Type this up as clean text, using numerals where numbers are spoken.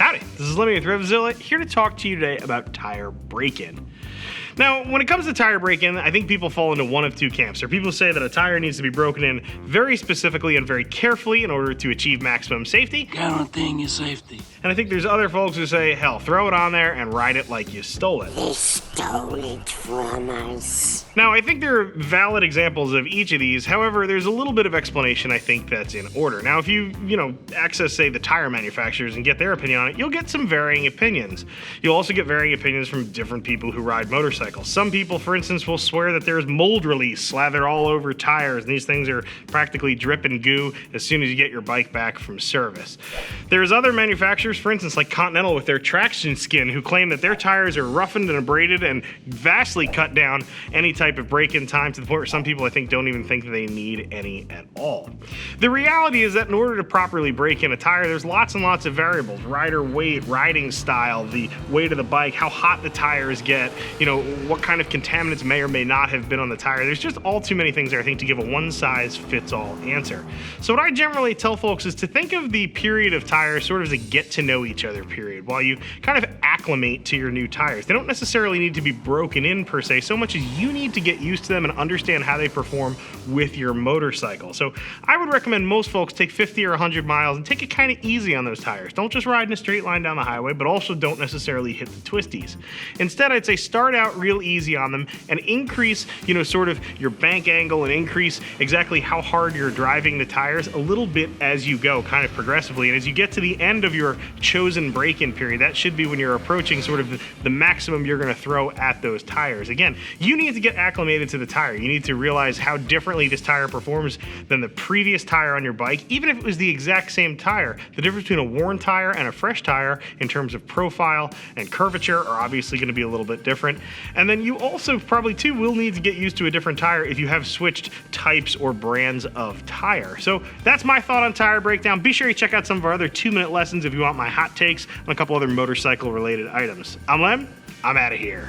Howdy, this is Lemmy with RevZilla, here to talk to you today about tire break-in. Now, when it comes to tire break-in, I think people fall into one of two camps. There are people who say that a tire needs to be broken in very specifically and very carefully in order to achieve maximum safety. Guaranteeing your safety. And I think there's other folks who say, hell, throw it on there and ride it like you stole it. They stole it from us. Now, I think there are valid examples of each of these. However, there's a little bit of explanation I think that's in order. Now, if you access, say, the tire manufacturers and get their opinion on it, you'll get some varying opinions. You'll also get varying opinions from different people who ride motorcycles. Some people, for instance, will swear that there's mold release slathered all over tires, and these things are practically dripping goo as soon as you get your bike back from service. There's other manufacturers, for instance, like Continental with their traction skin, who claim that their tires are roughened and abraded and vastly cut down any type of break-in time to the point where some people, I think, don't even think that they need any at all. The reality is that in order to properly break in a tire, there's lots and lots of variables: rider weight, riding style, the weight of the bike, how hot the tires get, what kind of contaminants may or may not have been on the tire. There's just all too many things there, I think, to give a one-size-fits-all answer. So what I generally tell folks is to think of the period of tires sort of as a get-to-know-each-other period, while you kind of acclimate to your new tires. They don't necessarily need to be broken in per se, so much as you need to get used to them and understand how they perform with your motorcycle. So I would recommend most folks take 50 or 100 miles and take it kind of easy on those tires. Don't just ride in a straight line down the highway, but also don't necessarily hit the twisties. Instead, I'd say start out real easy on them and increase, sort of your bank angle and increase exactly how hard you're driving the tires a little bit as you go, kind of progressively. And as you get to the end of your chosen break-in period, that should be when you're approaching sort of the maximum you're going to throw at those tires. Again, you need to get acclimated to the tire. You need to realize how differently this tire performs than the previous tire on your bike. Even if it was the exact same tire, the difference between a worn tire and a fresh tire in terms of profile and curvature are obviously going to be a little bit different. And then you also probably too will need to get used to a different tire if you have switched types or brands of tire. So that's my thought on tire breakdown. Be sure you check out some of our other 2-minute lessons if you want my hot takes on a couple other motorcycle related items. I'm Lem, I'm out of here.